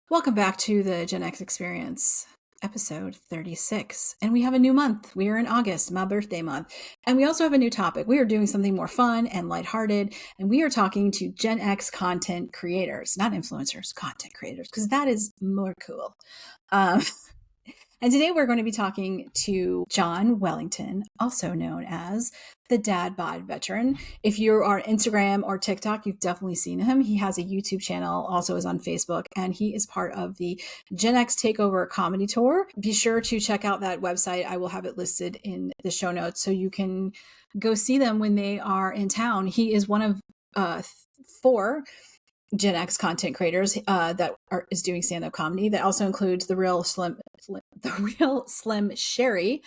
Welcome back to the GenX Experience, episode 36. And we have a new month. We are in August, my birthday month. And we also have a new topic. We are doing something more fun and lighthearted. And we are talking to Gen X content creators, not influencers, content creators, because that is more cool. And today we're going to be talking to John Wellington, also known as the DadBod veteran. If you are on Instagram or TikTok, you've definitely seen him. He has a YouTube channel, also is on Facebook, and he is part of the GenX Takeover comedy tour. Be sure to check out that website. I will have it listed in the show notes so you can go see them when they are in town. He is one of 4 Gen X content creators is doing stand-up comedy. That also includes the real Slim Sherry,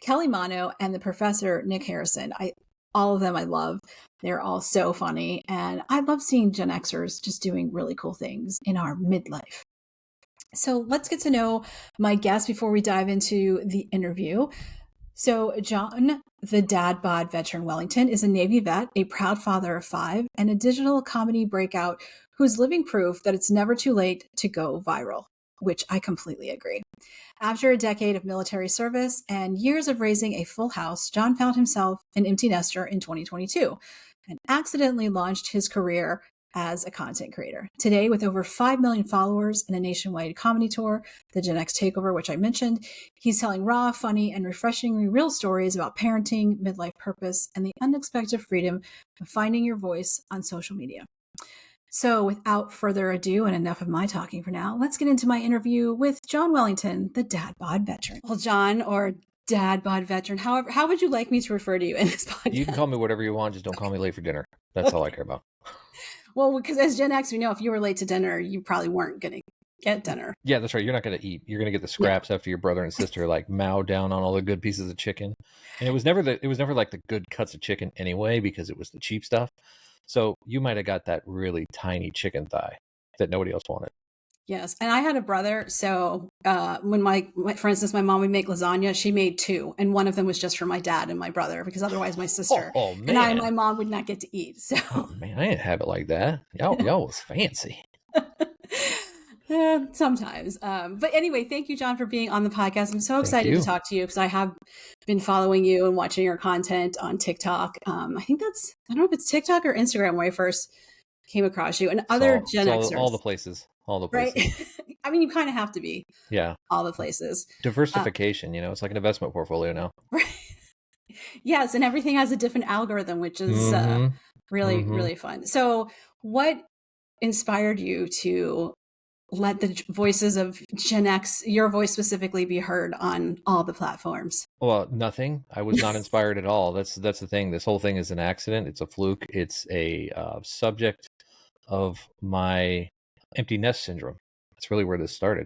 Kelly Mano, and the Professor Nick Harrison. All of them I love. They're all so funny, and I love seeing Gen Xers just doing really cool things in our midlife. So let's get to know my guest before we dive into the interview. So John, the DadBod veteran Wellington, is a Navy vet, a proud father of 5, and a digital comedy breakout who's living proof that it's never too late to go viral, which I completely agree. After a decade of military service and years of raising a full house, John found himself an empty nester in 2022 and accidentally launched his career as a content creator. Today, with over 5 million followers and a nationwide comedy tour, the Gen X Takeover, which I mentioned, he's telling raw, funny, and refreshingly real stories about parenting, midlife purpose, and the unexpected freedom of finding your voice on social media. So without further ado, and enough of my talking for now, let's get into my interview with John Wellington, the DadBod veteran. Well, John, or DadBod veteran, however, how would you like me to refer to you in this podcast? You can call me whatever you want, just don't call me late for dinner. That's all I care about. Well, because as Gen X, we know if you were late to dinner, you probably weren't going to get dinner. Yeah, that's right. You're not going to eat. You're going to get the scraps after your brother and sister like mow down on all the good pieces of chicken. And it was never like the good cuts of chicken anyway, because it was the cheap stuff. So you might have got that really tiny chicken thigh that nobody else wanted. Yes. And I had a brother. So when for instance, my mom would make lasagna, she made 2. And one of them was just for my dad and my brother, because otherwise my sister and my mom would not get to eat. So, oh man, I didn't have it like that. Y'all was fancy. Sometimes. But anyway, thank you, John, for being on the podcast. I'm so excited to talk to you because I have been following you and watching your content on TikTok. I don't know if it's TikTok or Instagram where I first came across you, and other Gen Xers. All the places. Right? I mean, you kind of have to be. Yeah. All the places. Diversification, it's like an investment portfolio now. Right. Yes, and everything has a different algorithm, which is really fun. So what inspired you to let the voices of Gen X, your voice specifically, be heard on all the platforms? Well, nothing. I was not inspired at all. That's the thing. This whole thing is an accident. It's a fluke. It's a subject of my empty nest syndrome. That's really where this started.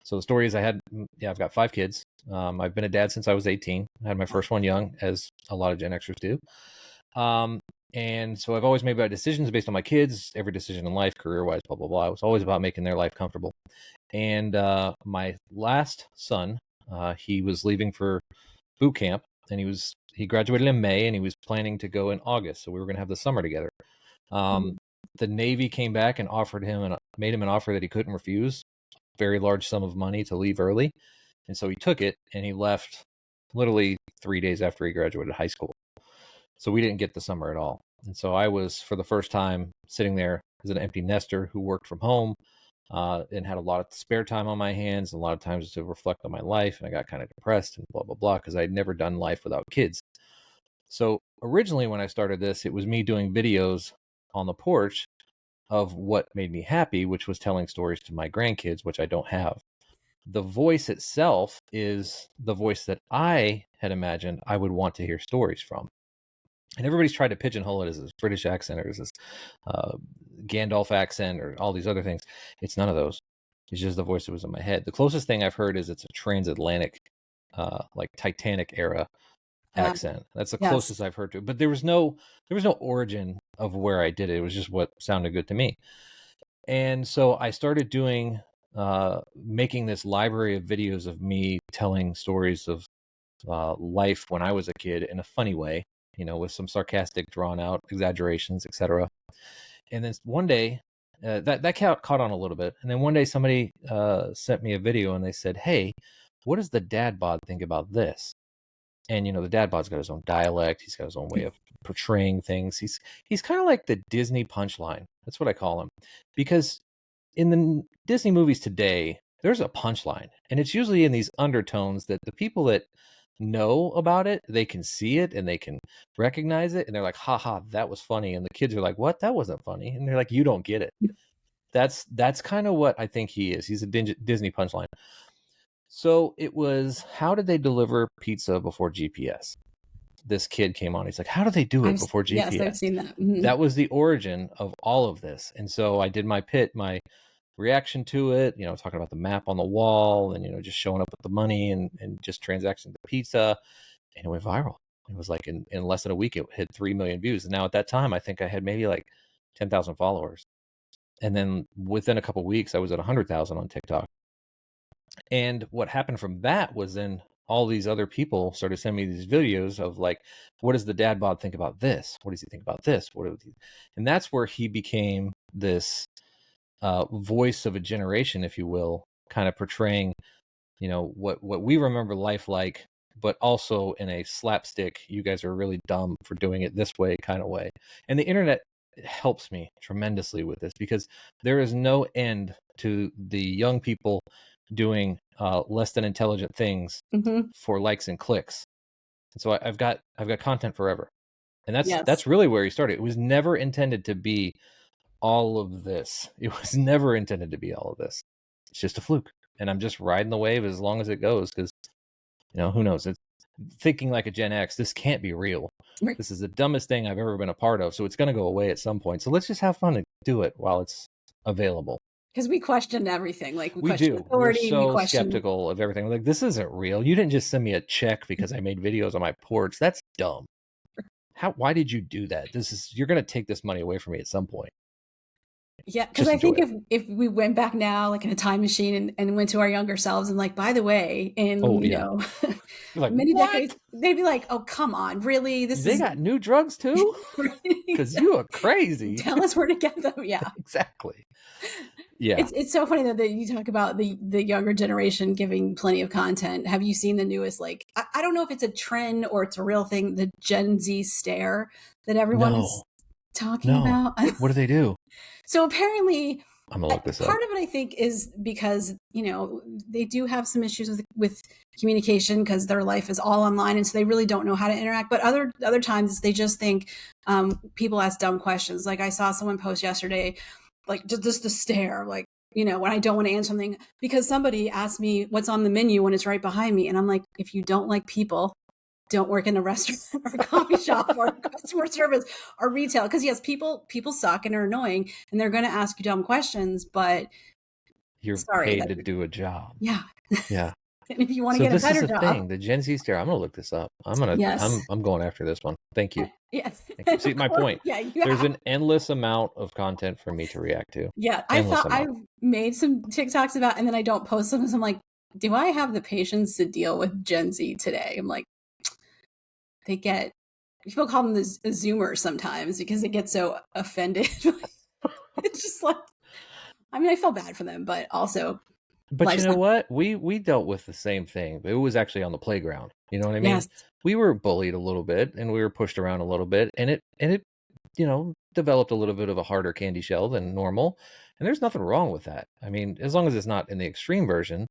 So the story is I've got 5 kids. I've been a dad since I was 18. I had my first one young, as a lot of Gen Xers do. And so I've always made my decisions based on my kids, every decision in life, career-wise, blah, blah, blah. It was always about making their life comfortable. And my last son, he was leaving for boot camp, and he graduated in May, and he was planning to go in August. So we were going to have the summer together. The Navy came back and made him an offer that he couldn't refuse, a very large sum of money to leave early. And so he took it, and he left literally 3 days after he graduated high school. So we didn't get the summer at all. And so I was, for the first time, sitting there as an empty nester who worked from home and had a lot of spare time on my hands, and a lot of times to reflect on my life. And I got kind of depressed and blah, blah, blah, because I had never done life without kids. So originally when I started this, it was me doing videos on the porch of what made me happy, which was telling stories to my grandkids, which I don't have. The voice itself is the voice that I had imagined I would want to hear stories from. And everybody's tried to pigeonhole it as this British accent or as this Gandalf accent or all these other things. It's none of those. It's just the voice that was in my head. The closest thing I've heard is it's a transatlantic, like Titanic era accent. That's the closest I've heard to it. But there was no origin of where I did it. It was just what sounded good to me. And so I started making this library of videos of me telling stories of life when I was a kid in a funny way, with some sarcastic, drawn out exaggerations, etc. And then one day that caught on a little bit. And then one day somebody sent me a video and they said, "Hey, what does the DadBod think about this?" And the DadBod's got his own dialect. He's got his own way of portraying things. He's kind of like the Disney punchline. That's what I call him, because in the Disney movies today, there's a punchline, and it's usually in these undertones that the people that know about it, they can see it and they can recognize it, and they're like, "Ha ha, that was funny." And the kids are like, "What? That wasn't funny." And they're like, "You don't get it." That's kind of what I think he is. He's a Disney punchline. So it was, how did they deliver pizza before GPS? This kid came on. He's like, how do they do it before GPS? Yes, I've seen that. Mm-hmm. That was the origin of all of this. And so I did my reaction to it, talking about the map on the wall and, just showing up with the money and just transacting the pizza. And it went viral. It was like in less than a week, it hit 3 million views. And now at that time, I think I had maybe like 10,000 followers. And then within a couple of weeks, I was at 100,000 on TikTok. And what happened from that was then all these other people started sending me these videos of like, what does the DadBod think about this? What does he think about this? And that's where he became this voice of a generation, if you will, kind of portraying, what we remember life like, but also in a slapstick, you guys are really dumb for doing it this way kind of way. And the internet helps me tremendously with this, because there is no end to the young people doing less than intelligent things for likes and clicks. And so I've got content forever. And that's really where he started. It was never intended to be all of this. It was never intended to be all of this. It's just a fluke. And I'm just riding the wave as long as it goes, because who knows? It's thinking like a Gen X. This can't be real. Right. This is the dumbest thing I've ever been a part of. So it's going to go away at some point. So let's just have fun and do it while it's available. Because we questioned everything. Like we do. Authority, we're so skeptical of everything. We're like, this isn't real. You didn't just send me a check because I made videos on my porch. That's dumb. Why did you do that? You're going to take this money away from me at some point. Yeah, because I think if we went back now, like in a time machine, and went to our younger selves and like, by the way, in like, many decades, they'd be like, "Oh, come on, really? They got new drugs too? Because you are crazy. Tell us where to get them." Yeah, exactly. Yeah, it's so funny though that you talk about the younger generation giving plenty of content. Have you seen the newest? Like, I don't know if it's a trend or it's a real thing. The Gen Z stare that everyone is talking about. What do they do? So apparently, I'm gonna look this up. Part of it, I think, is because they do have some issues with communication, because their life is all online, and so they really don't know how to interact. But other times, they just think people ask dumb questions. Like I saw someone post yesterday, like just the stare, like when I don't want to answer something because somebody asked me what's on the menu when it's right behind me, and I'm like, if you don't like people, don't work in a restaurant or a coffee shop or customer service or retail. Because yes, people suck and are annoying, and they're going to ask you dumb questions, but you're paid to do a job. Yeah. Yeah. And if you want to get a better job. Thing, the Gen Z stare. I'm going to look this up. I'm going after this one. Thank you. Yes. Thank you. See, my point. There's an endless amount of content for me to react to. Yeah. I've made some TikToks about, and then I don't post them because I'm like, do I have the patience to deal with Gen Z today? I'm like, people call them the Zoomers sometimes because they get so offended. It's just like, I mean, I feel bad for them, but also. But you know what? We dealt with the same thing. It was actually on the playground. You know what I mean? Yes. We were bullied a little bit, and we were pushed around a little bit, and it developed a little bit of a harder candy shell than normal. And there's nothing wrong with that. I mean, as long as it's not in the extreme version.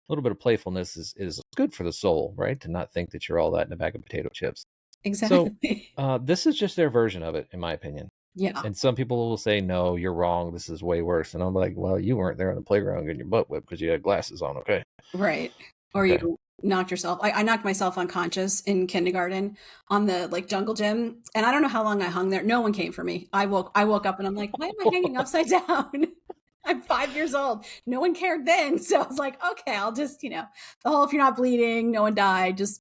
A little bit of playfulness is good for the soul, right? To not think that you're all that in a bag of potato chips. Exactly. So this is just their version of it, in my opinion. Yeah. And some people will say, no, you're wrong. This is way worse. And I'm like, well, you weren't there on the playground getting your butt whipped because you had glasses on, okay? Right. Or you knocked yourself. I knocked myself unconscious in kindergarten on the jungle gym. And I don't know how long I hung there. No one came for me. I woke up and I'm like, why am I hanging upside down? I'm 5 years old. No one cared then. So I was like, okay, I'll just, the whole, if you're not bleeding, no one died, just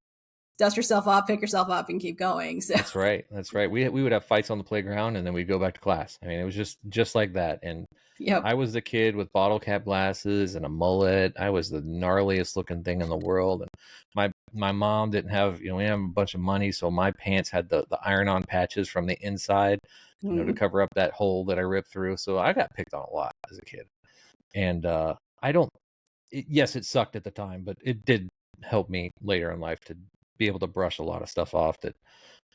dust yourself up, pick yourself up, and keep going. So That's right. We would have fights on the playground, and then we'd go back to class. I mean, it was just like that. And I was the kid with bottle cap glasses and a mullet. I was the gnarliest looking thing in the world. And My mom didn't have, we didn't have a bunch of money, so my pants had the iron-on patches from the inside, to cover up that hole that I ripped through. So I got picked on a lot as a kid, and I don't. Yes, it sucked at the time, but it did help me later in life to be able to brush a lot of stuff off that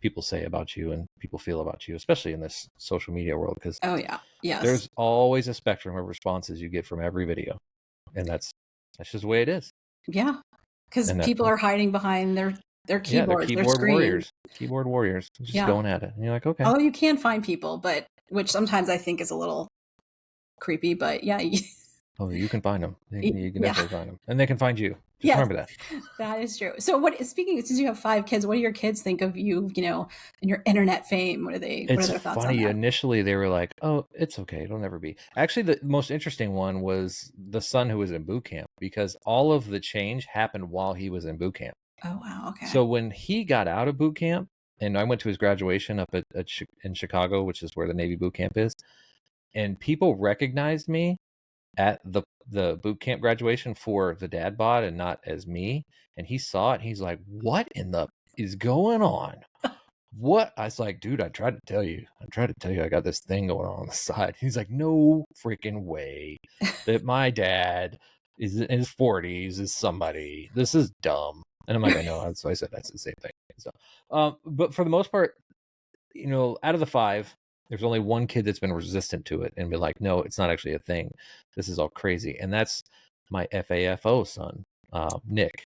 people say about you and people feel about you, especially in this social media world, because Oh yeah. Yes. there's always a spectrum of responses you get from every video, and that's just the way it is. Yeah. Because people are hiding behind their Yeah, they're keyboards, their keyboard screen. warriors, just going at it. And you're like, okay. Oh, you can find people, but which sometimes I think is a little creepy, but yeah. Oh, you can find them. You can Yeah. definitely find them, and they can find you. Just Yes, remember that. that is true. So, since you have 5 kids, what do your kids think of you? And your internet fame. What are their thoughts on Funny. that? Initially, they were like, "Oh, it's okay. It'll never be." Actually, the most interesting one was the son who was in boot camp, because all of the change happened while he was in boot camp. Oh wow. Okay. So when he got out of boot camp, and I went to his graduation up in Chicago, which is where the Navy boot camp is, and people recognized me at the boot camp graduation for the DadBod and not as me. And he saw it. He's like, "What in the is going on?" What? I was like, "Dude, I tried to tell you. I got this thing going on the side." He's like, "No freaking way that my dad is in his 40s is somebody. This is dumb." And I'm like, "I know." So I said that's the same thing. So, but for the most part, out of the 5, there's only one kid that's been resistant to it and be like, "No, it's not actually a thing. This is all crazy." And that's my FAFO son, Nick,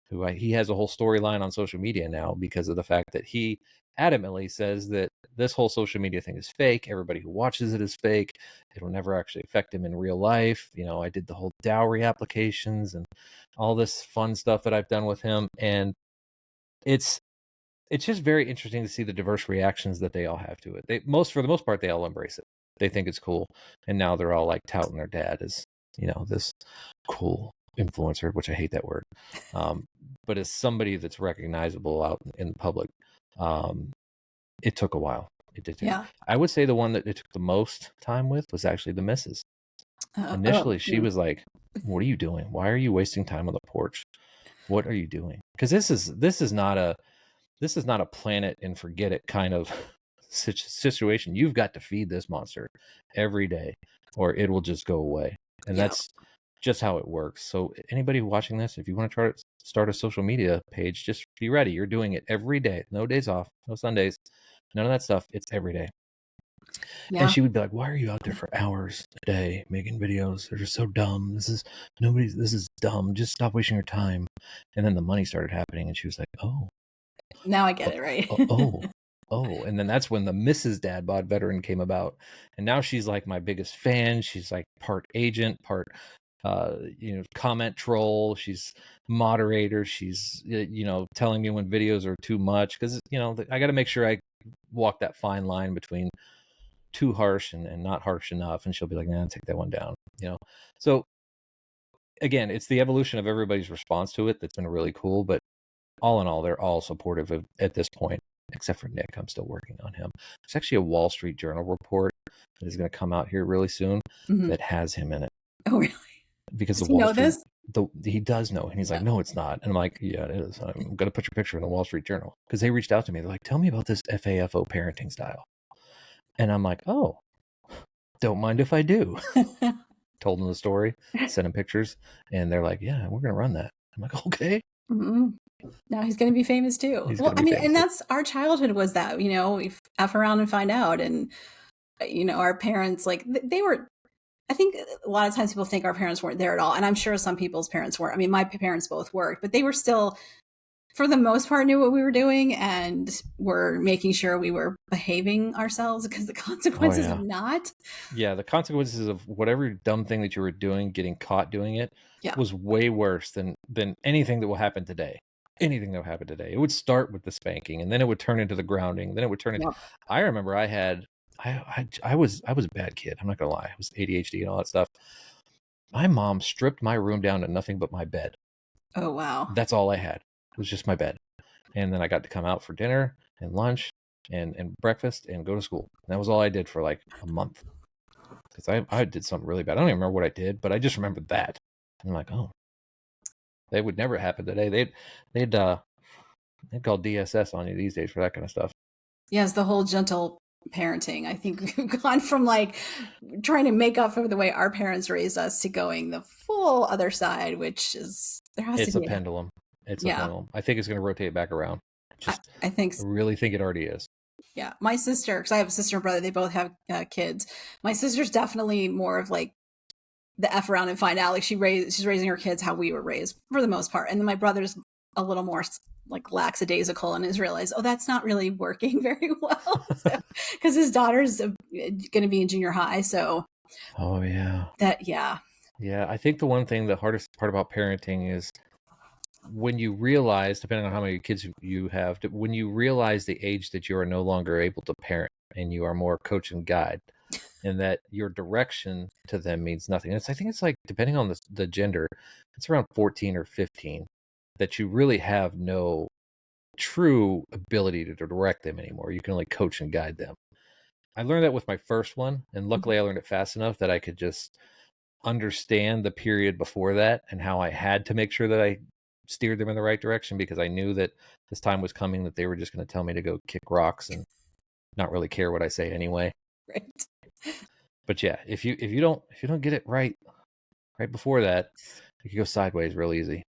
who he has a whole storyline on social media now because of the fact that he adamantly says that this whole social media thing is fake. Everybody who watches it is fake. It'll never actually affect him in real life. I did the whole dowry applications and all this fun stuff that I've done with him. And it's just very interesting to see the diverse reactions that they all have to it. For the most part, they all embrace it. They think it's cool. And now they're all like touting their dad as, this cool influencer, which I hate that word. But as somebody that's recognizable out in the public, it took a while. It did. Yeah. I would say the one that it took the most time with was actually the missus. Initially, she was like, "What are you doing? Why are you wasting time on the porch? What are you doing?" Because this is not a plan it and forget it kind of situation. You've got to feed this monster every day or it will just go away. And that's just how it works. So anybody watching this, if you want to try to start a social media page, just be ready. You're doing it every day. No days off, no Sundays, none of that stuff. It's every day. Yeah. And she would be like, "Why are you out there for hours a day making videos? They're just so dumb. This is dumb. Just stop wasting your time." And then the money started happening and she was like, "Oh, now I get it, right?" And then that's when the Mrs. DadBod veteran came about. And now she's like my biggest fan. She's like part agent, part comment troll. She's moderator. She's telling me when videos are too much, because I got to make sure I walk that fine line between too harsh and not harsh enough. And she'll be like, "Nah, take that one down." So again, it's the evolution of everybody's response to it that's been really cool. But all in all, they're all supportive at this point, except for Nick. I'm still working on him. There's actually a Wall Street Journal report that is going to come out here really soon that has him in it. Oh, really? Because Does the Wall Street, he does know, and he's like, "No, it's not." And I'm like, "Yeah, it is. I'm going to put your picture in the Wall Street Journal," because they reached out to me. They're like, "Tell me about this FAFO parenting style," and I'm like, "Oh, don't mind if I do." Told them the story, sent them pictures, and they're like, "Yeah, we're going to run that." I'm like, "Okay." Mm-hmm. Now he's going to be famous too. And that's our childhood was that, we F around and find out. And, our parents, like they were, I think a lot of times people think our parents weren't there at all. And I'm sure some people's parents weren't. I mean, my parents both worked, but they were still, for the most part, knew what we were doing and were making sure we were behaving ourselves, because the consequences of not. Yeah, the consequences of whatever dumb thing that you were doing, getting caught doing it, was way worse than anything that will happen today. Anything that will happen today. It would start with the spanking, and then it would turn into the grounding. Then it would turn into. I remember I was a bad kid. I'm not gonna lie. I was ADHD and all that stuff. My mom stripped my room down to nothing but my bed. Oh wow! That's all I had. It was just my bed, and then I got to come out for dinner and lunch and breakfast and go to school. And that was all I did for like a month. Because I did something really bad. I don't even remember what I did, but I just remembered that. I'm like, oh. They would never happen today. They'd call DSS on you these days for that kind of stuff. Yes, the whole gentle parenting. I think we've gone from like trying to make up for the way our parents raised us to going the full other side, which is there has to It's a be pendulum. It's a yeah. pendulum. I think it's going to rotate back around. I think I really think it already is. yeah. My sister, because I have a sister and brother, they both have kids. My sister's definitely more of like the F around and find out. Like she's raising her kids how we were raised for the most part. And then my brother's a little more like lackadaisical and has realized, oh, that's not really working very well. Because his daughter's going to be in junior high. So, oh, yeah. Yeah. Yeah. I think the hardest part about parenting is when you realize, depending on how many kids you have, when you realize the age that you are no longer able to parent and you are more coach and guide, and that your direction to them means nothing. I think it's like, depending on the gender, it's around 14 or 15 that you really have no true ability to direct them anymore. You can only coach and guide them. I learned that with my first one, and luckily I learned it fast enough that I could just understand the period before that and how I had to make sure that I steered them in the right direction, because I knew that this time was coming that they were just going to tell me to go kick rocks and not really care what I say anyway. Right. But yeah, if you don't get it right before that, it could go sideways real easy.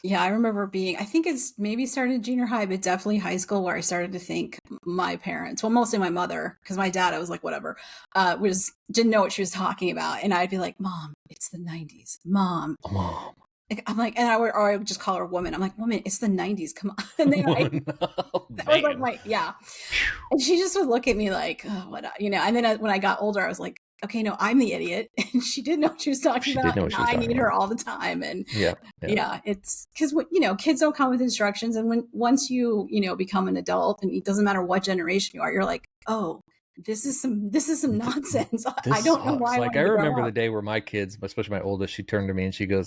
Yeah, I remember I think it's maybe started junior high, but definitely high school, where I started to think my parents, well, mostly my mother, because my dad, I was like, whatever, didn't know what she was talking about. And I'd be like, Mom, it's the 90s. Mom. I'm like, and I would just call her woman. I'm like, woman, it's the 90s. Come on. And then that was like yeah. And she just would look at me like, oh, what, and then when I got older, I was like, okay, no, I'm the idiot. And she didn't know what she was talking about. And I need her all the time. And yeah, it's because, kids don't come with instructions. And once you become an adult, and it doesn't matter what generation you are, you're like, oh, this is some nonsense. I don't know why. Like, I remember the day where my kids, especially my oldest, she turned to me and she goes,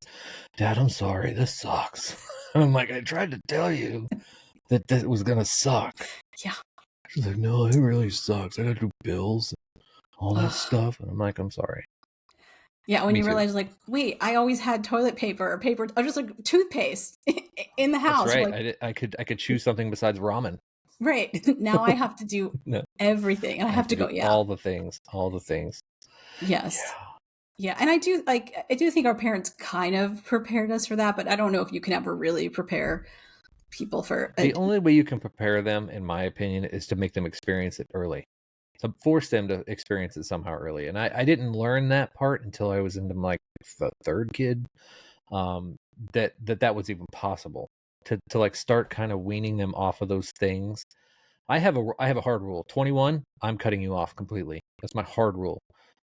Dad, I'm sorry, this sucks. And I'm like, I tried to tell you that was going to suck. Yeah. She's like, no, it really sucks. I got to do bills and all that stuff. And I'm like, I'm sorry. Yeah, when you realize, like, wait, I always had toilet paper or just like toothpaste in the house. That's right. Like, I could choose something besides ramen. Right. Now I have to do everything. And I have to go, all the things. Yes. Yeah. And I do think our parents kind of prepared us for that, but I don't know if you can ever really prepare people for the only way you can prepare them, in my opinion, is to make them experience it early. So force them to experience it somehow early. And I didn't learn that part until I was into like the third kid, that was even possible to like start kind of weaning them off of those things. I have a hard rule. 21, I'm cutting you off completely. That's my hard rule.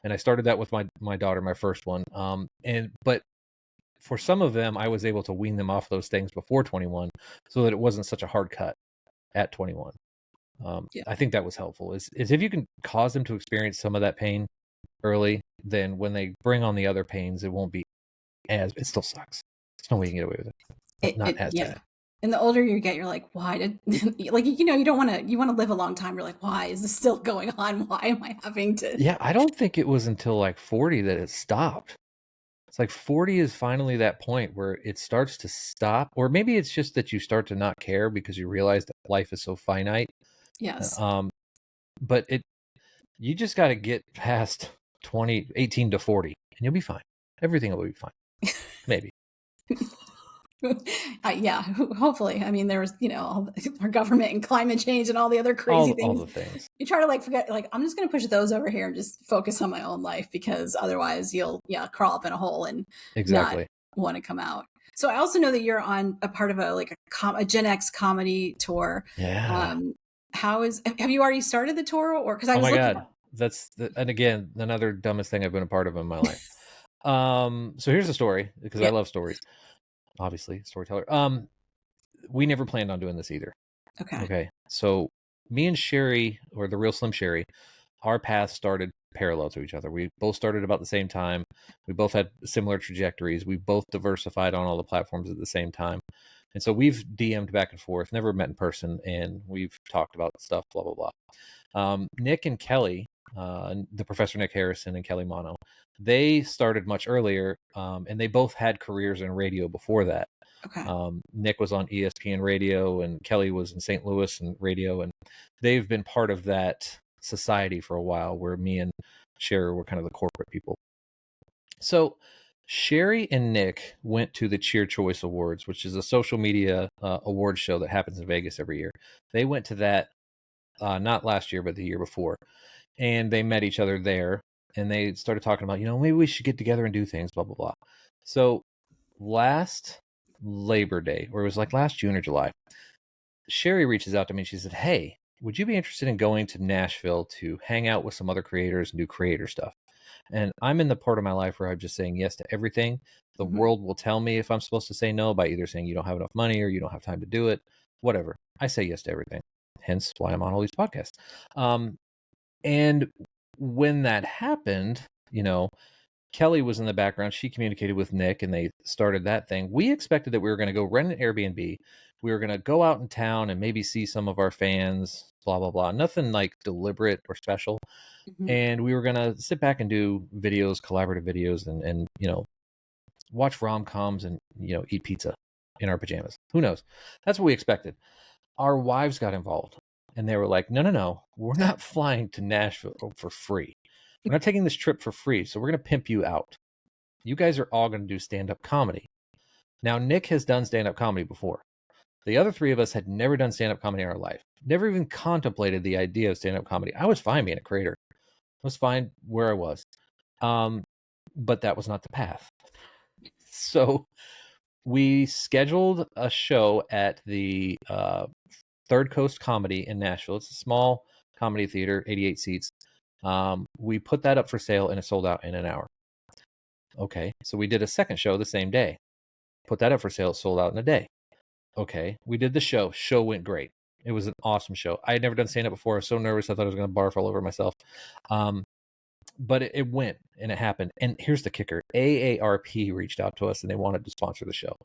And I started that with my daughter, my first one. But for some of them, I was able to wean them off those things before 21, so that it wasn't such a hard cut at 21. I think that was helpful. Is if you can cause them to experience some of that pain early, then when they bring on the other pains, it won't be it still sucks. There's no way you can get away with it. Not as bad. And the older you get, you're like, why did like, you want to live a long time. You're like, why is this still going on? Why am I having to? Yeah, I don't think it was until like 40 that it stopped. It's like 40 is finally that point where it starts to stop, or maybe it's just that you start to not care because you realize that life is so finite. Yes. But you just got to get past 18 to 40 and you'll be fine. Everything will be fine. Maybe. Yeah, hopefully. I mean, there's, our government and climate change and all the other crazy things. All the things. You try to like forget, like, I'm just going to push those over here and just focus on my own life, because otherwise you'll crawl up in a hole and not want to come out. So I also know that you're on a part of a GenX comedy tour. Yeah. Have you already started the tour? Or because I was God, and again, another dumbest thing I've been a part of in my life. So here's the story, because I love stories. Obviously, storyteller. We never planned on doing this either. Okay. So me and Sherry, or the real Slim Sherry, our paths started parallel to each other. We both started about the same time. We both had similar trajectories. We both diversified on all the platforms at the same time. And so we've DM'd back and forth, never met in person, and we've talked about stuff, blah, blah, blah. Nick and Kelly, the Professor Nick Harrison and Kelly Mono, they started much earlier, and they both had careers in radio before that. Okay. Nick was on ESPN radio, and Kelly was in St. Louis and radio, and they've been part of that society for a while, where me and Sherry were kind of the corporate people. So Sherry and Nick went to the Cheer Choice Awards, which is a social media award show that happens in Vegas every year. They went to that not last year, but the year before, and they met each other there, and they started talking about, maybe we should get together and do things, blah, blah, blah. So last Labor Day, or it was like last June or July, Sherry reaches out to me and she said, hey, would you be interested in going to Nashville to hang out with some other creators and do creator stuff? And I'm in the part of my life where I'm just saying yes to everything. The world will tell me if I'm supposed to say no by either saying you don't have enough money or you don't have time to do it, whatever. I say yes to everything. Hence why I'm on all these podcasts. And when that happened, Kelly was in the background. She communicated with Nick and they started that thing. We expected that we were going to go rent an Airbnb. We were going to go out in town and maybe see some of our fans, blah, blah, blah. Nothing like deliberate or special. And we were going to sit back and do videos, collaborative videos, and watch rom-coms and, eat pizza in our pajamas. Who knows? That's what we expected. Our wives got involved and they were like, no, we're not flying to Nashville for free. We're not taking this trip for free. So we're going to pimp you out. You guys are all going to do stand-up comedy. Now, Nick has done stand-up comedy before. The other three of us had never done stand-up comedy in our life. Never even contemplated the idea of stand-up comedy. I was fine being a creator. I was fine where I was. But that was not the path. So we scheduled a show at the Third Coast Comedy in Nashville. It's a small comedy theater, 88 seats. We put that up for sale and it sold out in an hour. Okay, so we did a second show the same day. Put that up for sale, it sold out in a day. Okay, we did the show. Show went great. It was an awesome show. I had never done stand-up before. I was so nervous. I thought I was going to barf all over myself. But it went and it happened. And here's the kicker. AARP reached out to us and they wanted to sponsor the show.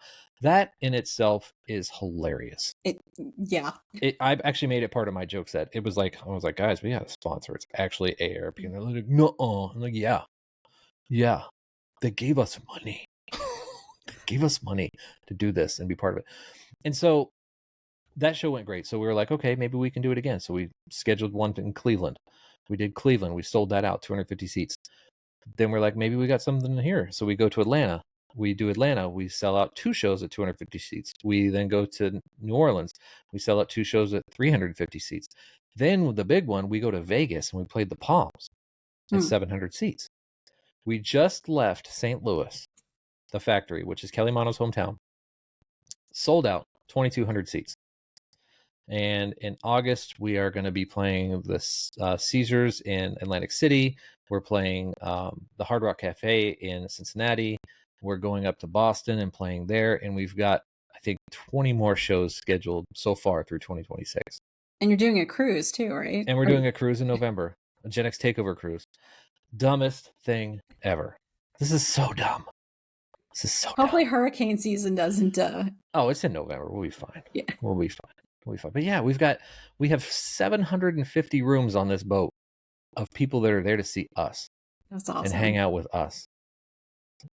That in itself is hilarious. I've actually made it part of my joke set. It was like, I was like, guys, we got a sponsor. It's actually AARP. And they're like, no. I'm like, yeah. They gave us money. They gave us money to do this and be part of it. And so that show went great. So we were like, okay, maybe we can do it again. So we scheduled one in Cleveland. We did Cleveland. We sold that out, 250 seats. Then we're like, maybe we got something here. So we go to Atlanta. We do Atlanta. We sell out 2 shows at 250 seats. We then go to New Orleans. We sell out 2 shows at 350 seats. Then with the big one, we go to Vegas and we played the Palms at 700 seats. We just left St. Louis, the factory, which is Kelly Mono's hometown, sold out 2,200 seats. And in August, we are going to be playing the Caesars in Atlantic City. We're playing the Hard Rock Cafe in Cincinnati. We're going up to Boston and playing there. And we've got, I think, 20 more shows scheduled so far through 2026. And you're doing a cruise too, right? And we're doing a cruise in November, a GenX Takeover cruise. Dumbest thing ever. This is so dumb. This is so Hopefully dumb. hurricane season doesn't... Oh, it's in November. We'll be fine. Yeah. We'll be fine. But yeah, we have 750 rooms on this boat of people that are there to see us. That's awesome. And hang out with us.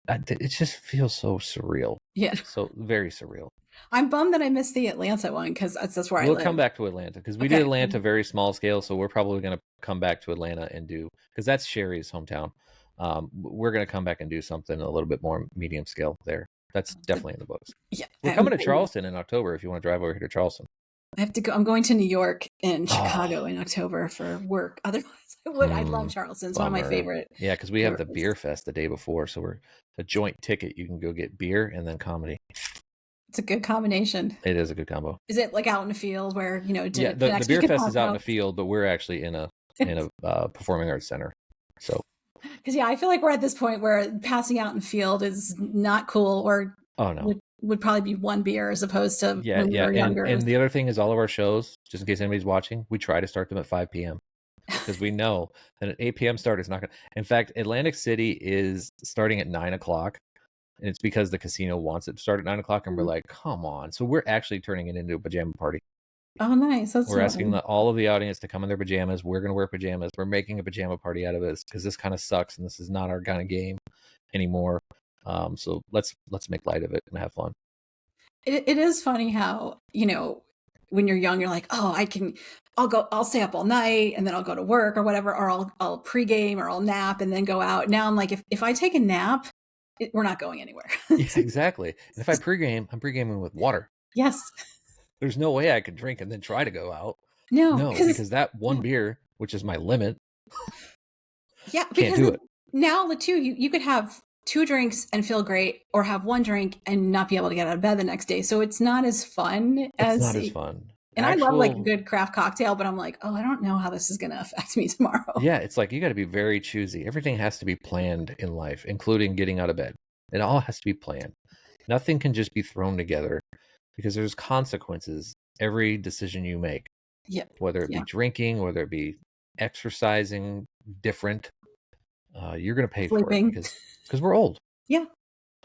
It just feels so surreal. Yeah. So very surreal. I'm bummed that I missed the Atlanta one because that's where I live. We'll come back to Atlanta because we did Atlanta very small scale. So we're probably going to come back to Atlanta and do, because that's Sherry's hometown. We're going to come back and do something a little bit more medium scale there. That's definitely in the books. Yeah. We're coming to Charleston in October if you want to drive over here to Charleston. I have to go. I'm going to New York and Chicago in October for work. Otherwise, I would. I love Charleston. It's one of my favorite. Yeah, because we have the beer fest the day before, so we're a joint ticket. You can go get beer and then comedy. It's a good combination. It is a good combo. Is it like out in the field where Yeah, the beer fest is out in the field, but we're actually in a performing arts center. So. Because I feel like we're at this point where passing out in the field is not cool, or would probably be one beer as opposed to when we were younger. And the other thing is, all of our shows, just in case anybody's watching, we try to start them at 5 p.m. because we know that an 8 p.m. start is not going to. In fact, Atlantic City is starting at 9 o'clock, and it's because the casino wants it to start at 9 o'clock, and we're like, come on. So we're actually turning it into a pajama party. Oh, nice. We're asking all of the audience to come in their pajamas. We're going to wear pajamas. We're making a pajama party out of it because this kind of sucks, and this is not our kind of game anymore. So let's make light of it and have fun. it is funny how, when you're young, you're like, oh, I'll stay up all night and then I'll go to work or whatever, or I'll pregame or I'll nap and then go out. Now I'm like, if I take a nap, we're not going anywhere. Yeah, exactly. And if I pregame, I'm pregaming with water. Yes. There's no way I could drink and then try to go out. No, because that one beer, which is my limit, yeah, can't because do it. now the two, you could have 2 drinks and feel great, or have 1 drink and not be able to get out of bed the next day. So it's not as fun It's not as fun. And I love like a good craft cocktail, but I'm like, oh, I don't know how this is going to affect me tomorrow. Yeah, it's like you got to be very choosy. Everything has to be planned in life, including getting out of bed. It all has to be planned. Nothing can just be thrown together, because there's consequences every decision you make. Yeah. Whether it be drinking, whether it be exercising different, you're going to pay for it because we're old. Yeah.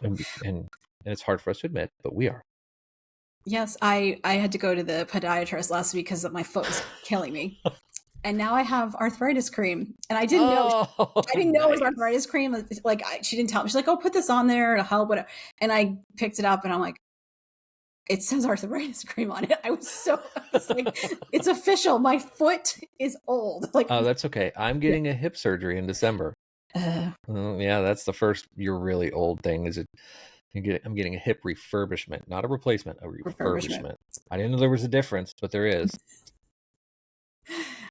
And it's hard for us to admit, but we are. Yes, I had to go to the podiatrist last week because my foot was killing me. And now I have arthritis cream. And I didn't know. I didn't know it was arthritis cream. Like, she didn't tell me. She's like, oh, put this on there to help. Whatever. And I picked it up and I'm like, it says arthritis cream on it. It's like, it's official. My foot is old. Like, oh, that's okay. I'm getting a hip surgery in December. Yeah, that's the first you're really old thing. I'm getting a hip refurbishment, not a replacement, a refurbishment. I didn't know there was a difference, but there is.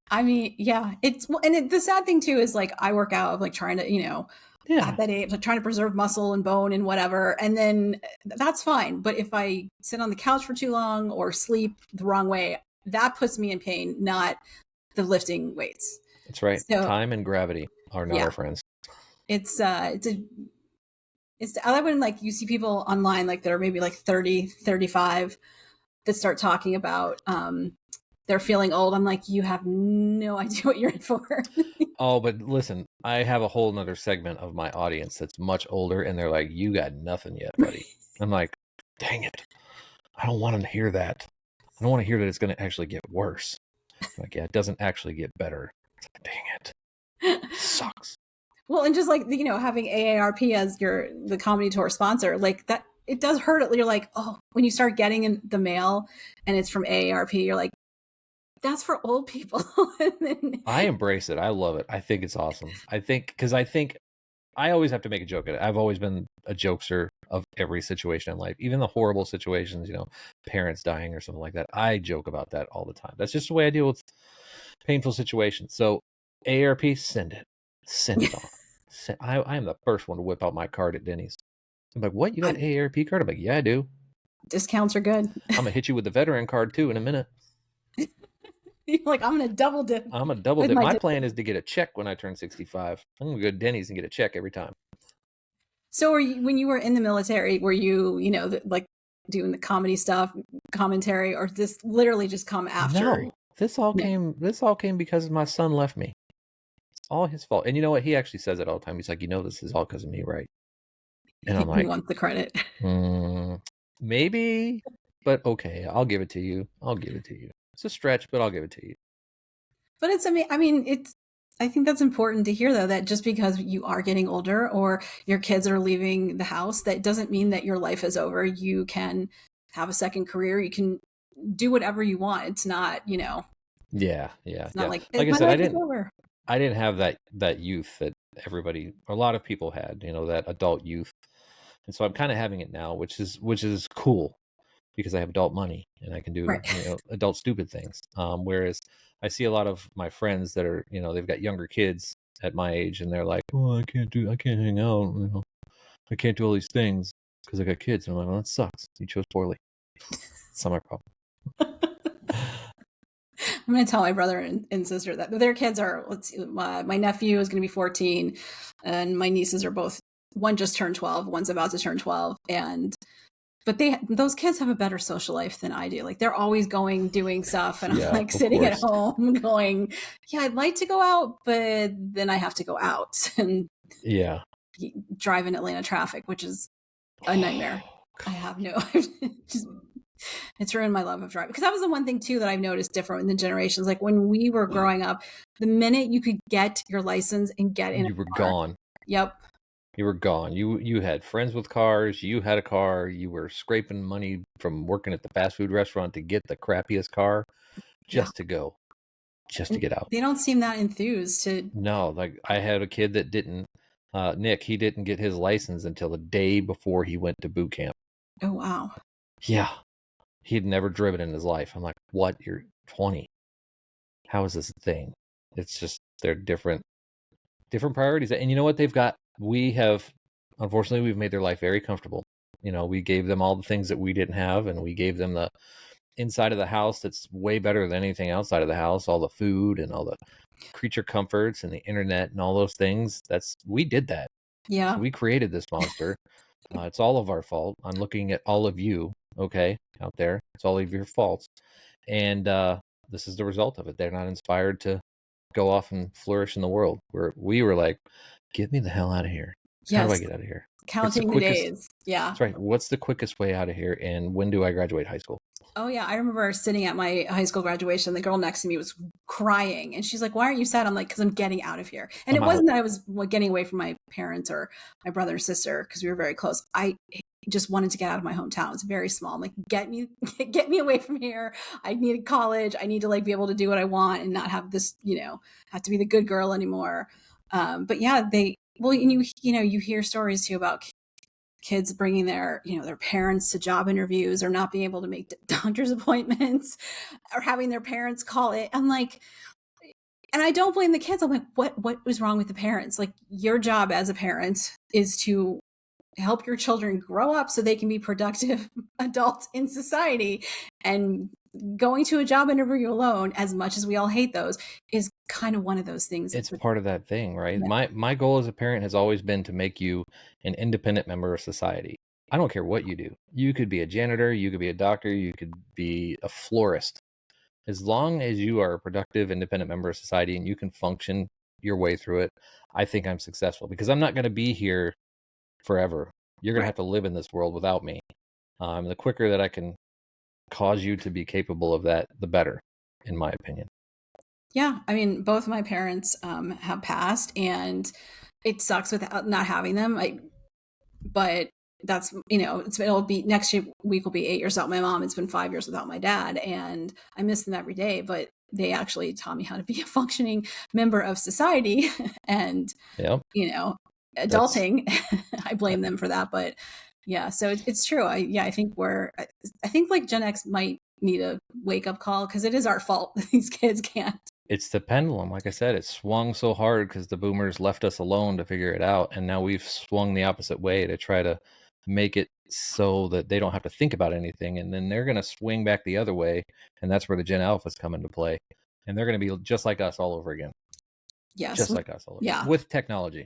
I mean, yeah, the sad thing too is like I work out, like trying to, at that age, like trying to preserve muscle and bone and whatever. And then that's fine. But if I sit on the couch for too long or sleep the wrong way, that puts me in pain, not the lifting weights. That's right. So, time and gravity are not our friends. I like when like you see people online, like they're maybe like 30, 35 that start talking about, they're feeling old. I'm like, you have no idea what you're in for. Oh, but listen, I have a whole nother segment of my audience that's much older, and they're like, you got nothing yet, buddy. I'm like, dang it. I don't want to hear that. I don't want to hear that it's going to actually get worse. I'm like, yeah, it doesn't actually get better. It's like, dang it. It sucks. Well, and just like, having AARP as the comedy tour sponsor, like that, it does hurt. You're like, oh, when you start getting in the mail and it's from AARP, you're like, that's for old people. I embrace it. I love it. I think it's awesome. Because I always have to make a joke at it. I've always been a jokester of every situation in life, even the horrible situations, parents dying or something like that. I joke about that all the time. That's just the way I deal with painful situations. So AARP, send it on. I am the first one to whip out my card at Denny's. I'm like, what? You got an AARP card? I'm like, yeah, I do. Discounts are good. I'm going to hit you with the veteran card too in a minute. You're like, I'm going to double dip. My plan is to get a check when I turn 65. I'm going to go to Denny's and get a check every time. So when you were in the military, were you, like doing the comedy stuff, commentary, or this literally just come after? No, this all came because my son left me. It's all his fault. And you know what? He actually says it all the time. He's like, this is all because of me, right? And I'm like, he wants the credit. Maybe, but okay, I'll give it to you. It's a stretch, but I'll give it to you. But I think that's important to hear, though, that just because you are getting older or your kids are leaving the house, that doesn't mean that your life is over. You can have a second career. You can do whatever you want. It's not, Yeah. It's not like I said, I didn't have that youth that a lot of people had, that adult youth. And so I'm kind of having it now, which is cool because I have adult money and I can do adult stupid things. Whereas I see a lot of my friends that are, they've got younger kids at my age and they're like, oh, I can't hang out. I can't do all these things because I got kids. And I'm like, well, that sucks. You chose poorly. It's not my problem. I'm going to tell my brother and sister that their kids are, my nephew is going to be 14 and my nieces are both, one just turned 12, one's about to turn 12. But those kids have a better social life than I do. Like they're always doing stuff. And I'm like sitting at home going, yeah, I'd like to go out, but then I have to go out and drive in Atlanta traffic, which is a nightmare. I have it's ruined my love of driving. Because that was the one thing too that I've noticed different in the generations. Like when we were growing up, the minute you could get your license and get in, you were gone. Yep. You were gone. You had friends with cars. You had a car. You were scraping money from working at the fast food restaurant to get the crappiest car Yeah. just to go, just to And get out. they don't seem that enthused to. No, like I had a kid that didn't, Nick, he didn't get his license until the day before he went to boot camp. Oh, wow. Yeah. He had never driven in his life. I'm like, what? You're 20. How is this a thing? It's just, they're different priorities. And you know what they've got? Unfortunately, we've made their life very comfortable. We gave them all the things that we didn't have, and we gave them the inside of the house that's way better than anything outside of the house, all the food and all the creature comforts and the internet and all those things. We did that. Yeah. So we created this monster. It's all of our fault. I'm looking at all of you, okay, out there. It's all of your faults. And this is the result of it. They're not inspired to go off and flourish in the world. We were like, get me the hell out of here. How do I Yes. get out of here? Counting the days. Yeah. That's right. What's the quickest way out of here? And when do I graduate high school? Oh, yeah. I remember sitting at my high school graduation. The girl next to me was crying. And she's like, why aren't you sad? I'm like, because I'm getting out of here. And it wasn't that I was getting away from my parents or my brother or sister because we were very close. I just wanted to get out of my hometown. It's very small. I'm like, get me away from here. I need college. I need to like be able to do what I want and not have this, have to be the good girl anymore. But yeah, you hear stories too about kids bringing their parents to job interviews or not being able to make doctor's appointments or having their parents call it. I'm like, and I don't blame the kids. I'm like, what was wrong with the parents? Like, your job as a parent is to help your children grow up so they can be productive adults in society. And going to a job interview alone, as much as we all hate those, is kind of one of those things. It's part of that thing, right? Yeah. My goal as a parent has always been to make you an independent member of society. I don't care what you do. You could be a janitor, you could be a doctor, you could be a florist. As long as you are a productive, independent member of society and you can function your way through it, I think I'm successful, because I'm not going to be here forever. You're going to have to live in this world without me. The quicker that I can cause you to be capable of that, the better, in my opinion. Yeah, I mean, both of my parents have passed, and it sucks without not having them. But that's it'll be next week will be 8 years without my mom. It's been 5 years without my dad, and I miss them every day. But they actually taught me how to be a functioning member of society, and adulting. I blame them for that, but yeah, so it's true. I think like Gen X might need a wake up call, because it is our fault that these kids can't. It's the pendulum. Like I said, it swung so hard because the boomers left us alone to figure it out. And now we've swung the opposite way to try to make it so that they don't have to think about anything. And then they're going to swing back the other way. And that's where the Gen Alphas come into play. And they're going to be just like us all over again. Yes. Just like us all over again. With technology.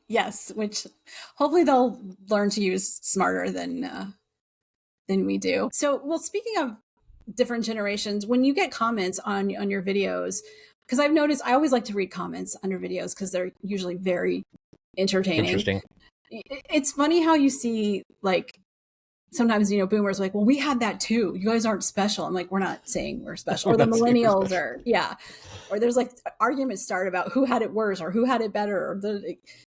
Yes, which hopefully they'll learn to use smarter than we do. So, well, speaking of different generations, when you get comments on your videos, because I've noticed I always like to read comments under videos because they're usually very entertaining. Interesting. It's funny how you see, like, sometimes boomers are like, well, we had that too, you guys aren't special. I'm like, we're not saying we're special. Or the millennials or there's like arguments start about who had it worse or who had it better. Or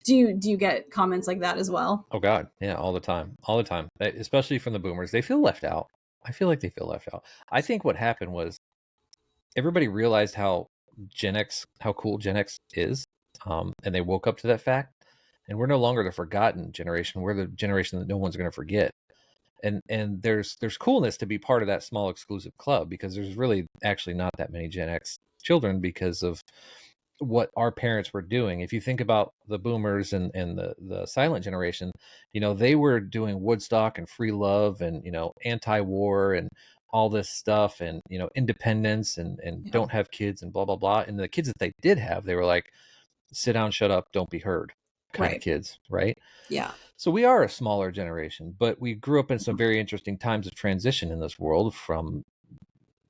do you get comments like that as well? Oh God, yeah, all the time, especially from the boomers. They feel left out. I feel like they feel left out. I think what happened was everybody realized how cool Gen X is, and they woke up to that fact. And we're no longer the forgotten generation. We're the generation that no one's going to forget. And there's coolness to be part of that small exclusive club, because there's really actually not that many Gen X children because of what our parents were doing. If you think about the boomers and the silent generation, they were doing Woodstock and free love and, anti-war and all this stuff and, independence and don't have kids and blah, blah, blah. And the kids that they did have, they were like, sit down, shut up, don't be heard kind of kids. Right. Yeah. So we are a smaller generation, but we grew up in some very interesting times of transition in this world, from,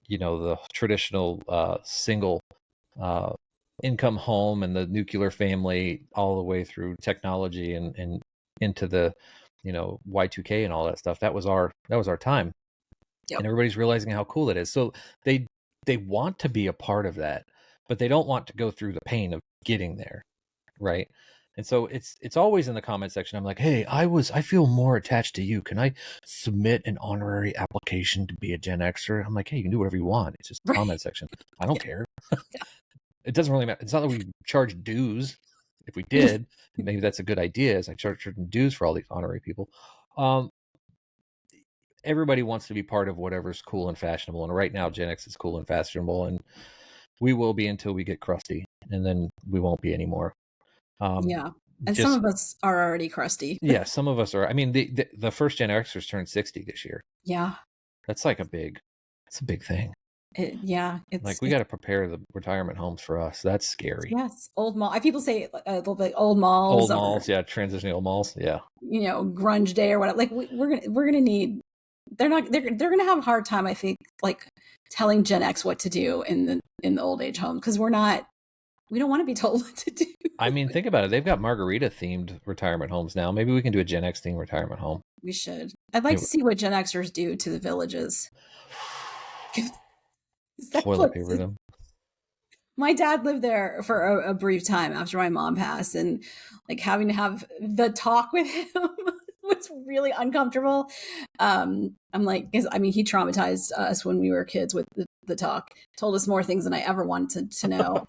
the traditional single income home and the nuclear family, all the way through technology and into the, Y2K and all that stuff. That was our time. Yep. And everybody's realizing how cool it is. So they want to be a part of that, but they don't want to go through the pain of getting there. Right. And so it's always in the comment section. I'm like, hey, I feel more attached to you. Can I submit an honorary application to be a Gen Xer? I'm like, hey, you can do whatever you want. It's just the Right. comment section. I don't Yeah. care. It doesn't really matter. It's not that we charge dues. If we did, maybe that's a good idea, is I charge certain dues for all these honorary people. Everybody wants to be part of whatever's cool and fashionable. And right now, Gen X is cool and fashionable. And we will be until we get crusty. And then we won't be anymore. Yeah. And some of us are already crusty. Yeah, some of us are. I mean, the first Gen Xers turned 60 this year. Yeah. That's like it's a big thing. It's like we got to prepare the retirement homes for us. That's scary. Yes, old mall. People say like old malls. Old malls, yeah, transitional malls, yeah. Grunge day or whatever. Like we're gonna need. They're gonna have a hard time, I think, like telling Gen X what to do in the old age home, because we don't want to be told what to do. I mean, think about it. They've got margarita themed retirement homes now. Maybe we can do a Gen X themed retirement home. We should. I'd like to see what Gen Xers do to the villages. Toilet paper them. My dad lived there for a brief time after my mom passed, and like having to have the talk with him was really uncomfortable. I'm like, he traumatized us when we were kids with the talk, told us more things than I ever wanted to know.